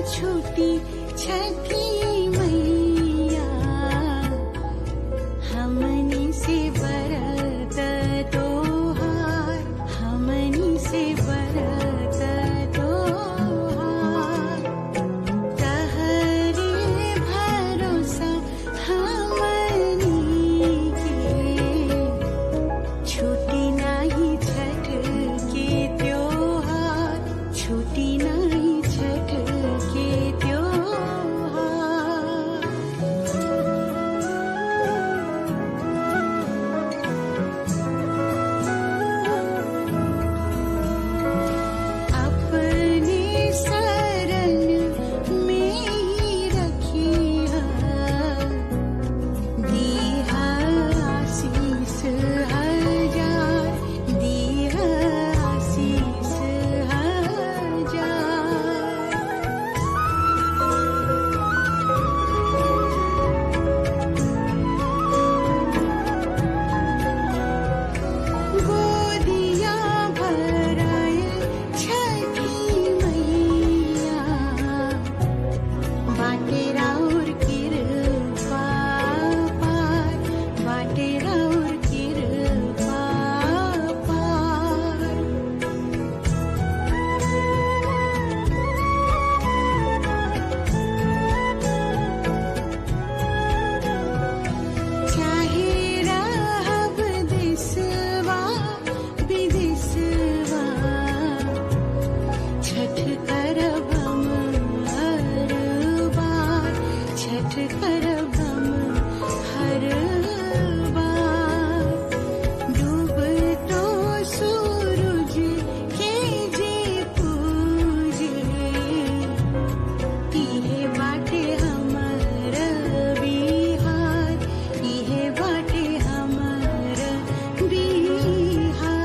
छूटी छठी मैया हमनी से बरत तोहार, हमनी से बरत तोहार। तहरे भरोसा हमनी के छूटी नाही छठ के त्योहार, छूटी नाही छठ के त्योहार। अपने शरण में ही रखिया, दीहा आशीष हजार, दीहा आशीष हजार। गोदिया भराए छठी मैया, बाटे राउर कृपा पार, बाटे राउर कृपा पार। चाहे रहब देशवा विदेशवा, छठ करब हम हर बार, छठ करब हम हर बार। डूबतो सूरज के जे पूजे, इहे बाटे हमर बिहार, इहे बाटे हमर बिहार।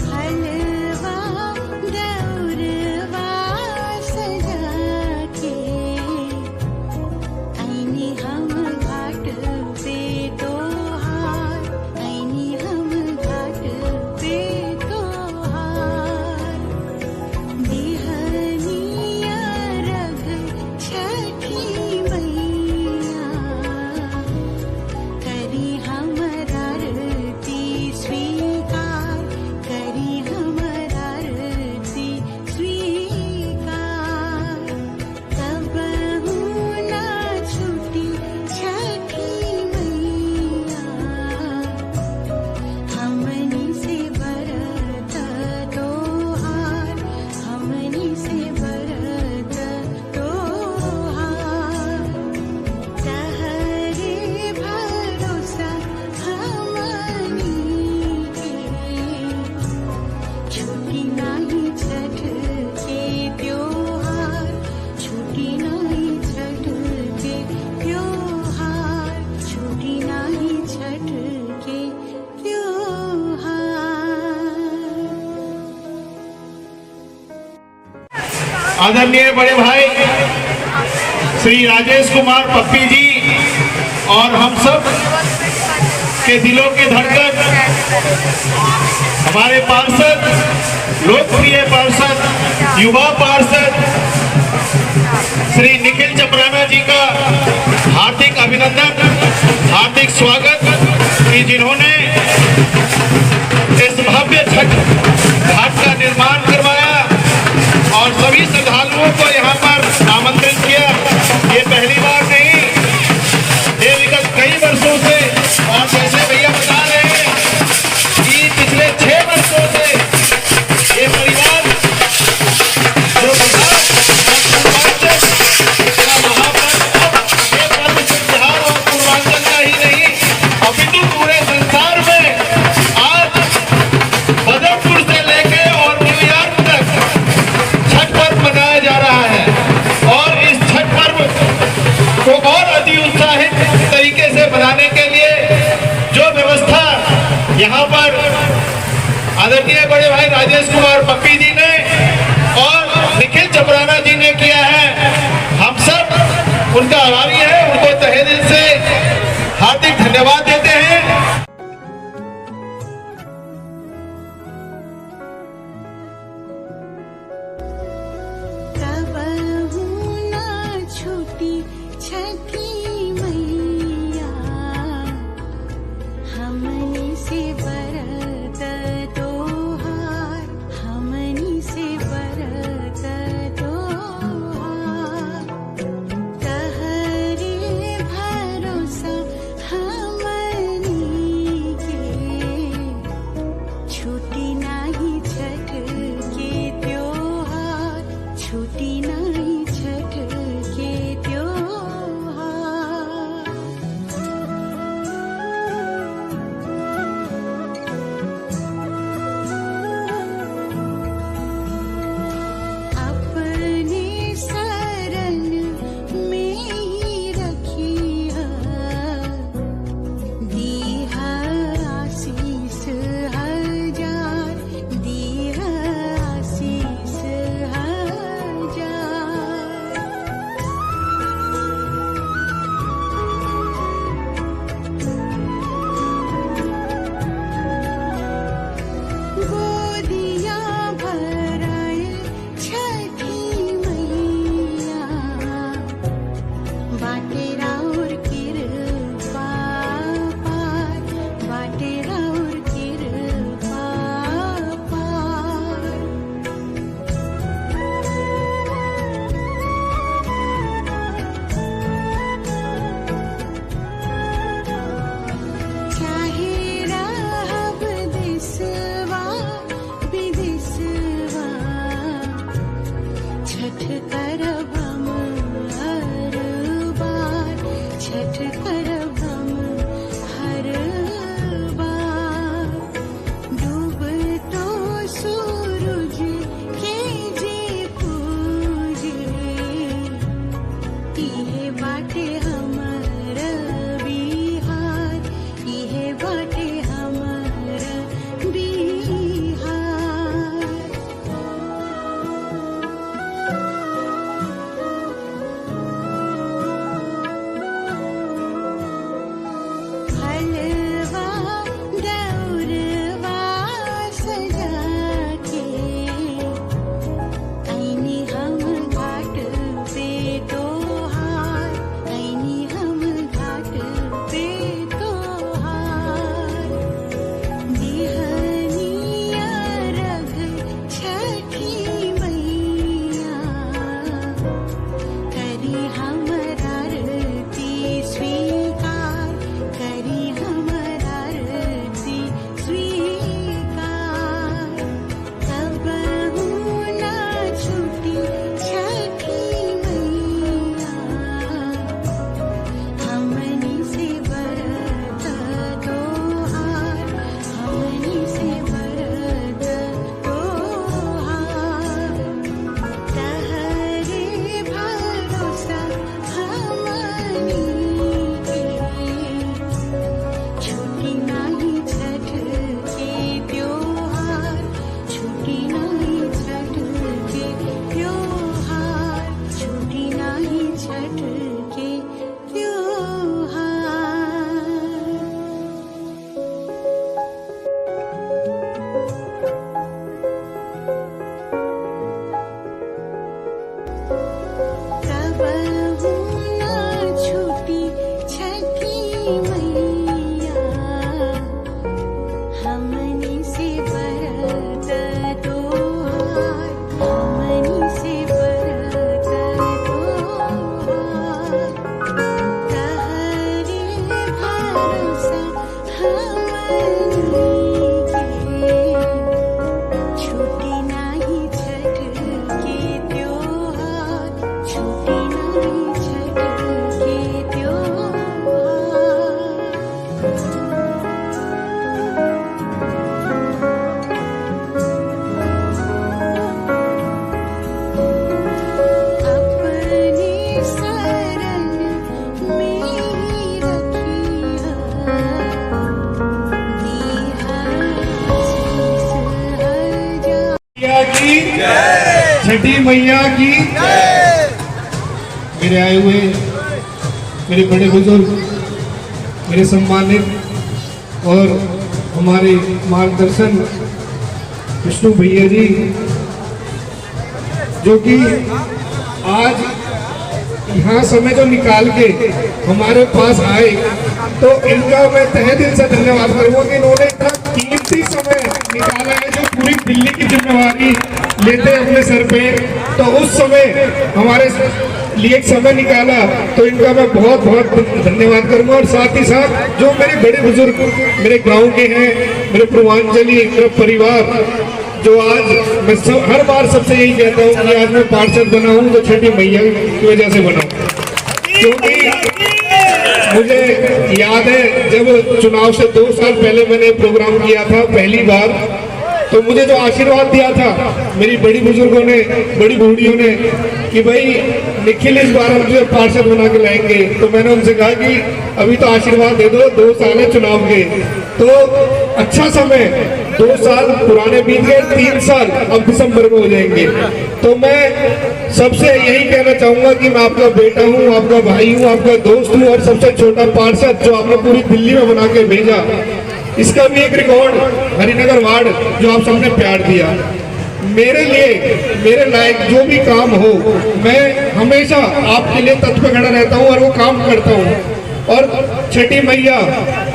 हलवा दौरवा सजा के आईनी हम घाट पे तोहार, आईनी हम घाट पे तोहार। दिहनिया रग छठी मैया, करी हमर आरती स्वीकार, करी हमर आरती स्वीकार। कबहू ना छूटी छठी मैया, हमनी से बरत तोहार, हमनी से बरत तोहार। तहरे भरोसा हमनी के छूटी नाही छठ के त्योहार, छूटी नाही छठ के त्योहार, छूटी नाही छठ के त्योहार। आदरणीय बड़े भाई श्री राजेश कुमार पप्पी जी और हम सब के दिलों की धड़कन, हमारे पार्षद, लोकप्रिय पार्षद, युवा पार्षद श्री निखिल चपराना जी का हार्दिक अभिनंदन, हार्दिक स्वागत कि जिन्होंने इस भव्य छठ घाट का निर्माण करवाया और सभी श्रद्धालुओं को यहाँ पर आमंत्रित किया। ये पहली बार नहीं, ये विगत कई वर्षों से, और जैसे भैया बता रहे हैं कि पिछले 6 वर्षों से ये परिवार जो पूर्वांचल और पूर्वांचल का ही नहीं, अपितु पूरे संसार में आज बदरपुर से लेके और न्यूयॉर्क तक छठ पर्व मनाया जा रहा है। और इस छठ पर्व को और अति उत्साहित तरीके से बनाने के लिए जो व्यवस्था यहाँ पर आदरणीय बड़े भाई राजेश कुमार पप्पी जी ने और निखिल चपराना जी ने किया है, हम सब उनका आभारी है, उनको तहे दिल से हार्दिक धन्यवाद देते हैं। छठी मैया हमनी से बरत तोहार हमनी से बरत तोहार तहरे भरोसा हमनी के छुटी नाही छठ के त्योहार छुटी नाही छठ के त्योहार अपने शरण में ही रखिया दीहा आशीष हजार दीहा आशीष हजार गोदिया भराए छठी मैया बाटे राउर कृपा पार बाटे राउर कृपा पार चाहे रहब देशवा विदेशवा छठ करब हम हर बार छठ करब हम हर बार डूब तो सूरज के जे पूजे इहे बाटे हमर बिहार इहे बाटे हमर बिहार हलवा दौरवा सजा के ऐनी हम घाट पे तोहार ऐनी हम घाट पे तोहार दिहनिया रघ छठी मैया करी हमर आरती स्वीकार करी हमर आरती स्वीकार कबहू ना छूटी छठी मैया हमनी से बरत तोहार हमनी से बरत तोहार तहरे भरोसा हमनी के छुटी नाही छठ के त्योहार छुटी नाही छठ के त्योहार छुटी नाही छठ के त्योहार कबहू ना छूटी छठी मैया हमनी से बरत तोहार हमनी से बरत तोहार तहरे भरोसा हमनी के छुटी नाही छठ के त्योहार छुटी नाही छठ के त्योहार अपने शरण में ही रखिया दीहा आशीष हजार मैया की छठी मैया की मेरे आए हुए मेरे बड़े बुजुर्ग मेरे सम्मानित और हमारे मार्गदर्शन विष्णु भैया जी जो कि आज यहाँ समय जो निकाल के हमारे पास आए, तो इनका मैं तहे दिल से धन्यवाद करूँगा कि इन्होंने इतना कीमती समय निकाला है, जो पूरी दिल्ली की जिम्मेवारी लेते हैं अपने सर पे। तो उस समय हमारे लिए एक समय निकाला, तो इनका मैं बहुत बहुत धन्यवाद करूंगा। और साथ ही साथ जो मेरे बड़े बुजुर्ग मेरे गांव के हैं, मेरे पूर्वांचली, मेरा परिवार, जो आज मैं हर बार सबसे यही कहता हूँ कि आज मैं पार्षद बना हूँ तो छठी मैया की वजह से बना हूँ। क्योंकि मुझे याद है जब चुनाव से 2 साल पहले मैंने प्रोग्राम किया था पहली बार, तो मुझे जो आशीर्वाद दिया था मेरी बड़ी बुजुर्गों ने, बड़ी बूढ़ियों ने, कि भाई निखिल इस बार हम तुझे पार्षद बना के लाएंगे। तो मैंने उनसे कहा कि अभी तो आशीर्वाद दे दो, 2 साल है चुनाव के, तो अच्छा समय 2 साल पुराने बीत गए, 3 साल अब दिसंबर में हो जाएंगे। तो मैं सबसे यही कहना चाहूंगा कि मैं आपका बेटा हूँ, आपका भाई हूँ, आपका दोस्त हूँ, और सबसे छोटा पार्षद जो आपने पूरी दिल्ली में बना के भेजा, इसका भी एक रिकॉर्ड हरिनगर वार्ड जो आप सबने प्यार दिया। मेरे लिए, मेरे लायक जो भी काम हो, मैं हमेशा आपके लिए तत्पर खड़ा रहता हूँ और वो काम करता हूँ। और छठी मैया,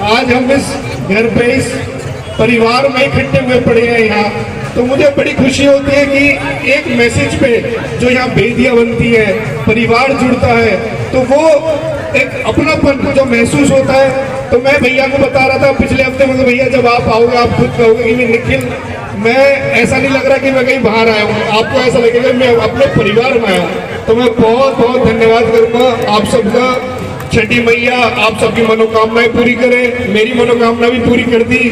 आज हम इस घर पे, इस परिवार में इकट्ठे हुए पड़े हैं यहाँ, तो मुझे बड़ी खुशी होती है कि एक मैसेज पे जो यहाँ बेदियाँ बनती है, परिवार जुड़ता है, तो वो एक अपनापन जो महसूस होता है। तो मैं भैया को बता रहा था पिछले हफ्ते में, भैया जब आप आओगे आप खुद कहोगे कि निखिल, मैं ऐसा नहीं लग रहा कि मैं कहीं बाहर आया हूँ, आपको ऐसा लगेगा मैं अपने परिवार में आया हूँ। तो मैं बहुत बहुत धन्यवाद करूँगा आप सबका। छठी मैया आप सबकी मनोकामनाएं पूरी करे, मेरी मनोकामना भी पूरी कर दी,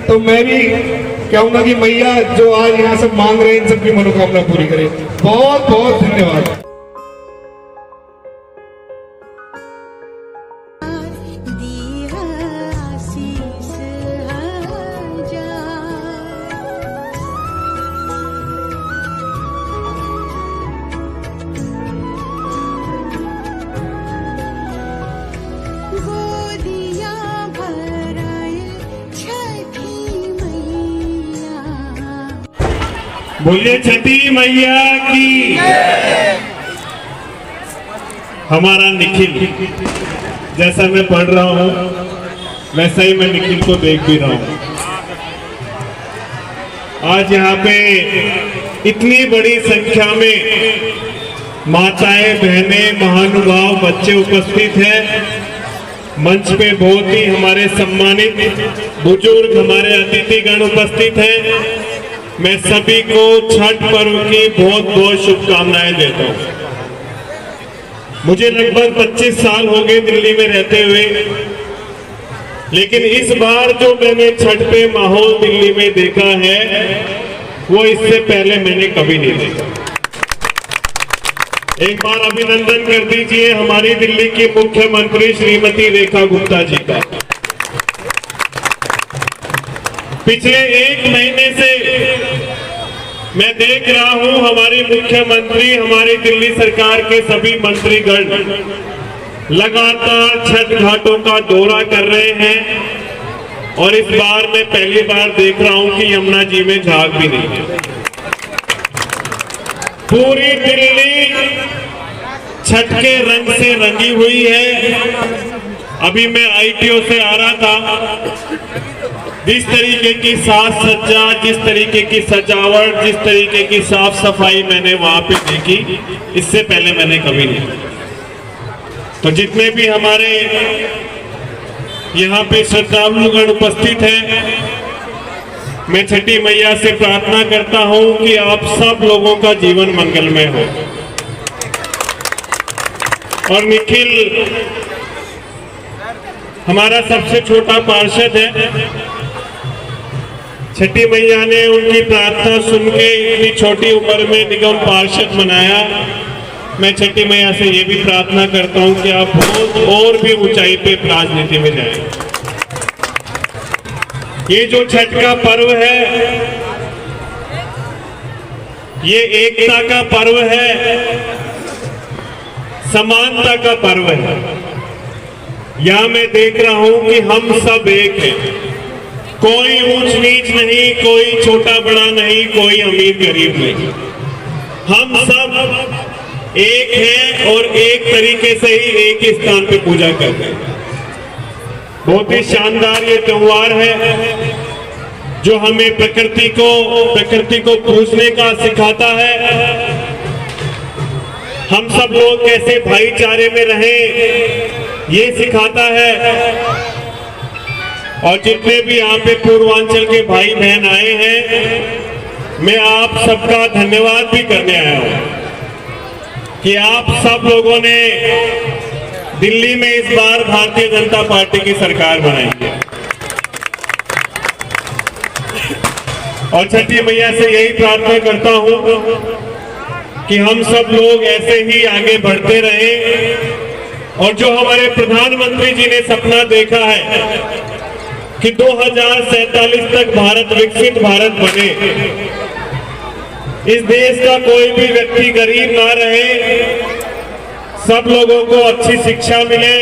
तो मैं भी कहूँगा कि मैया जो आज यहाँ सब मांग रहे हैं इन सबकी मनोकामना पूरी करे। बहुत बहुत धन्यवाद। दिया आशीष हजार, गोदिया भराए छठी मैया। बोलिए छठी मैया की। हमारा निखिल, जैसा मैं पढ़ रहा हूँ वैसा ही मैं निखिल को देख भी रहा हूँ। आज यहाँ पे इतनी बड़ी संख्या में माताएं, बहनें, महानुभाव, बच्चे उपस्थित हैं। मंच पे बहुत ही हमारे सम्मानित बुजुर्ग, हमारे अतिथिगण उपस्थित हैं। मैं सभी को छठ पर्व की बहुत बहुत शुभकामनाएं देता हूँ। मुझे लगभग 25 साल हो गए दिल्ली में रहते हुए, लेकिन इस बार जो मैंने छठ पे माहौल दिल्ली में देखा है वो इससे पहले मैंने कभी नहीं देखा। एक बार अभिनंदन कर दीजिए हमारी दिल्ली की मुख्यमंत्री श्रीमती रेखा गुप्ता जी का। पिछले 1 महीने से मैं देख रहा हूं हमारी मुख्यमंत्री, हमारी दिल्ली सरकार के सभी मंत्रीगण लगातार छठ घाटों का दौरा कर रहे हैं, और इस बार मैं पहली बार देख रहा हूं कि यमुना जी में झाग भी नहीं है। पूरी दिल्ली छठ के रंग से रंगी हुई है। अभी मैं आईटीओ से आ रहा था, जिस तरीके की साज सज्जा, जिस तरीके की सजावट, जिस तरीके की साफ सफाई मैंने वहां पे देखी, इससे पहले मैंने कभी नहीं। तो जितने भी हमारे यहाँ पे श्रद्धालुगण उपस्थित हैं, मैं छठी मैया से प्रार्थना करता हूं कि आप सब लोगों का जीवन मंगलमय हो। और निखिल हमारा सबसे छोटा पार्षद है। छठी मैया ने उनकी प्रार्थना सुन के इतनी छोटी उम्र में निगम पार्षद बनाया। मैं छठी मैया से ये भी प्रार्थना करता हूं कि आप बहुत और भी ऊंचाई पे राजनीति में जाएं। ये जो छठ का पर्व है, ये एकता का पर्व है, समानता का पर्व है। यहां मैं देख रहा हूं कि हम सब एक हैं। कोई ऊंच नीच नहीं, कोई छोटा बड़ा नहीं, कोई अमीर गरीब नहीं। हम सब एक हैं और एक तरीके से ही एक ही स्थान पे पूजा करते हैं। बहुत ही शानदार ये त्योहार है जो हमें प्रकृति को पूजने का सिखाता है। हम सब लोग कैसे भाईचारे में रहें ये सिखाता है। और जितने भी यहाँ पे पूर्वांचल के भाई बहन आए हैं, मैं आप सबका धन्यवाद भी करने आया हूं कि आप सब लोगों ने दिल्ली में इस बार भारतीय जनता पार्टी की सरकार बनाई है। और छठी मैया से यही प्रार्थना करता हूं कि हम सब लोग ऐसे ही आगे बढ़ते रहें। और जो हमारे प्रधानमंत्री जी ने सपना देखा है कि 2047 तक भारत विकसित भारत बने, इस देश का कोई भी व्यक्ति गरीब ना रहे, सब लोगों को अच्छी शिक्षा मिले,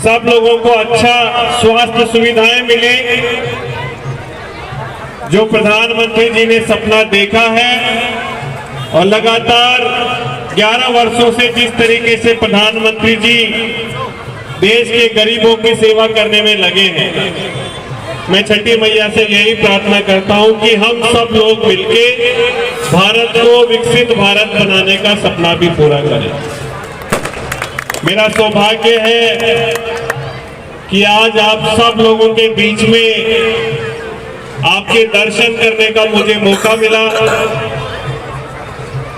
सब लोगों को अच्छा स्वास्थ्य सुविधाएं मिले। जो प्रधानमंत्री जी ने सपना देखा है और लगातार 11 वर्षों से जिस तरीके से प्रधानमंत्री जी देश के गरीबों की सेवा करने में लगे हैं, मैं छठी मैया से यही प्रार्थना करता हूं कि हम सब लोग मिलके भारत को विकसित भारत बनाने का सपना भी पूरा करें। मेरा सौभाग्य है कि आज आप सब लोगों के बीच में आपके दर्शन करने का मुझे मौका मिला।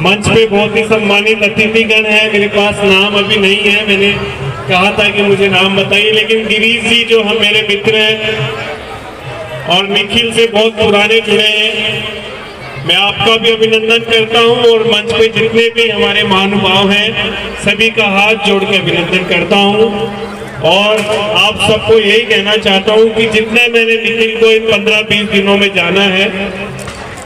मंच पे बहुत ही सम्मानित अतिथिगण है, मेरे पास नाम अभी नहीं है, मैंने कहा था कि मुझे नाम बताइए, लेकिन गिरीश जी जो हम मेरे मित्र हैं और निखिल से बहुत पुराने जुड़े हैं, मैं आपका भी अभिनंदन करता हूं। और मंच पे जितने भी हमारे महानुभाव हैं सभी का हाथ जोड़ के अभिनंदन करता हूं। और आप सबको यही कहना चाहता हूं कि जितने मैंने निखिल को इन 15-20 दिनों में जाना है,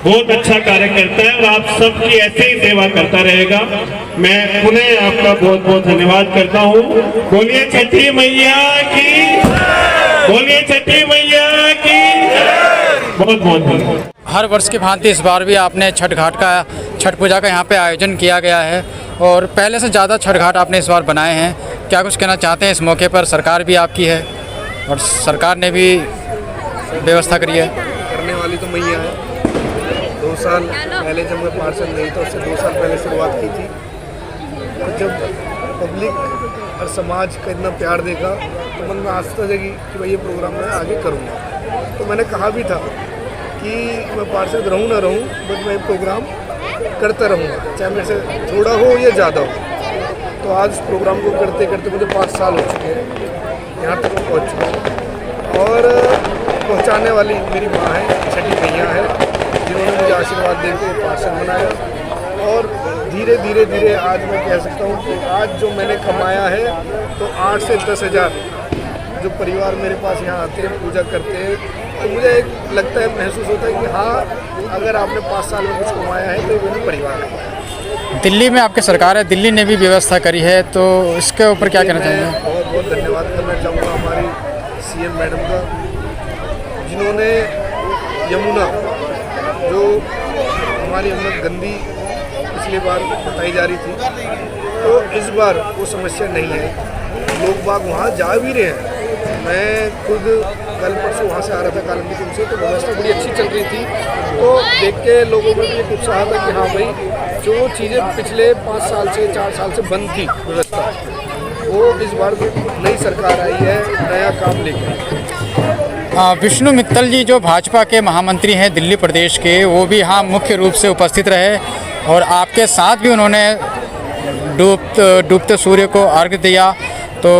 बहुत अच्छा कार्य करता है और आप सबकी ऐसे ही सेवा करता रहेगा। मैं पुनः आपका बहुत बहुत धन्यवाद करता हूं। बोलिए छठी मैया की, बोलिए छठी मैया की, बहुत बहुत धन्यवाद। हर वर्ष की भांति इस बार भी आपने छठ पूजा का यहाँ पे आयोजन किया गया है और पहले से ज़्यादा छठ घाट आपने इस बार बनाए हैं। क्या कुछ कहना चाहते हैं इस मौके पर? सरकार भी आपकी है और सरकार ने भी व्यवस्था करी है। करने वाली तो मैया है। 2 साल पहले जब मैं पार्षद नहीं था, उससे 2 साल पहले शुरुआत की थी। तो जब पब्लिक और समाज का इतना प्यार देखा तो मन में आस्था जगी कि भाई ये प्रोग्राम मैं आगे करूँगा। तो मैंने कहा भी था कि मैं पार्षद रहूँ ना रहूँ, बट मैं प्रोग्राम करता रहूँगा, चाहे मेरे से थोड़ा हो या ज़्यादा हो। तो आज प्रोग्राम को करते करते मुझे 5 साल हो चुके हैं, यहाँ तक पहुँच चुका हूँ। और पहुँचाने वाली मेरी माँ है, छठी मैया है, जिन्होंने मुझे आशीर्वाद देकर पार्षद बनाया। और धीरे धीरे धीरे आज मैं कह सकता हूँ कि आज जो मैंने कमाया है तो 8 से 10 हज़ार जो परिवार मेरे पास यहाँ आते हैं, पूजा करते हैं, तो मुझे एक लगता है, महसूस होता है कि हाँ, अगर आपने 5 साल में कुछ कमाया है तो ये मेरा परिवार है। दिल्ली में आपकी सरकार है, दिल्ली ने भी व्यवस्था करी है, तो इसके ऊपर क्या कहना चाहेंगे? बहुत बहुत धन्यवाद करना चाहूँगा हमारी CM मैडम का, जिन्होंने यमुना जो हमारी यमुना गंदी पिछली बार बताई जा रही थी, तो इस बार वो समस्या नहीं है। लोग बाग वहाँ जा भी रहे हैं। मैं खुद कल परसों वहाँ से आ रहा था कालंदी कुंड से, तो व्यवस्था बड़ी अच्छी चल रही थी। तो देख के लोगों में भी एक उत्साह था कि हाँ भाई, जो चीज़ें पिछले 5 साल से 4 साल से बंद थी व्यवस्था, वो इस बार नई सरकार आई है, नया काम लेकर। विष्णु मित्तल जी जो भाजपा के महामंत्री हैं दिल्ली प्रदेश के, वो भी यहाँ मुख्य रूप से उपस्थित रहे और आपके साथ भी उन्होंने डूबते सूर्य को अर्घ्य दिया, तो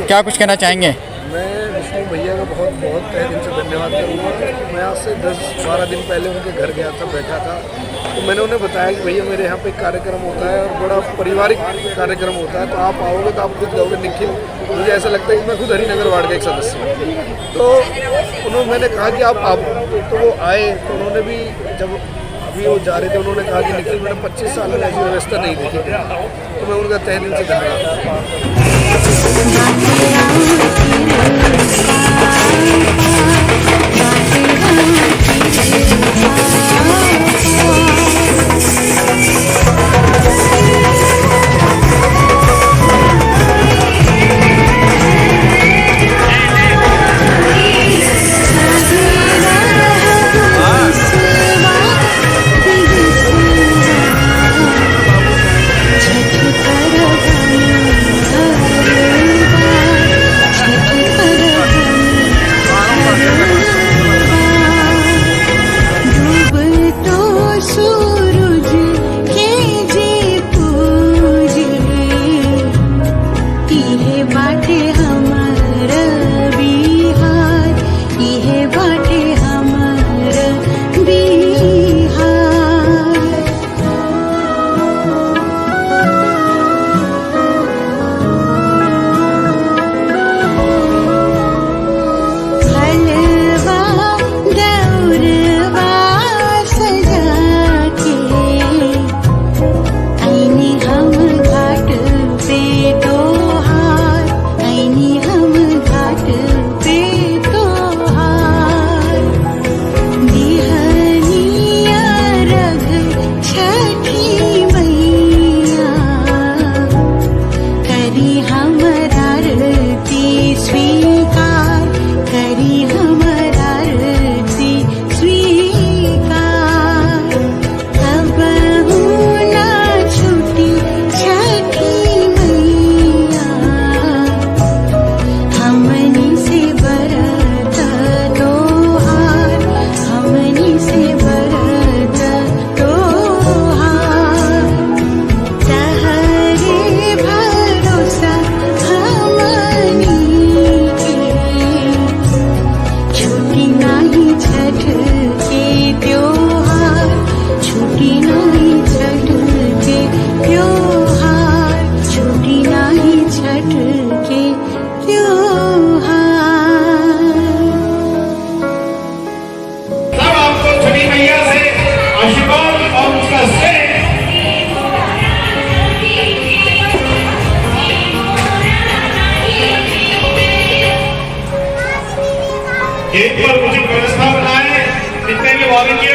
क्या कुछ कहना चाहेंगे? मैं विष्णु भैया का बहुत बहुत तहे दिल से धन्यवाद करूँगा। मैं आज से 10-12 दिन पहले उनके घर गया था, बैठा था, तो मैंने उन्हें बताया कि भैया मेरे यहाँ पे एक कार्यक्रम होता है और बड़ा पारिवारिक कार्यक्रम होता है, तो आप आओगे तो आप खुद जाओगे। निखिल, मुझे ऐसा लगता है कि मैं खुद हरिनगर वार्ड का एक सदस्य हूँ। तो मैंने कहा कि आप तो वो आए, तो उन्होंने भी जब अभी वो जा रहे थे, उन्होंने कहा कि निखिल मैंने 25 साल में ऐसी व्यवस्था नहीं देखी, तो मैं उनका तहे दिल से धन्यवाद। Thank you. त्योहार छुट्टी नाही छठ के त्योहार। सब आपको छठी मैया से आशीर्वाद और उसका श्रेय गेट पर उचित व्यवस्था बनाए, जितने भी वॉलंटियर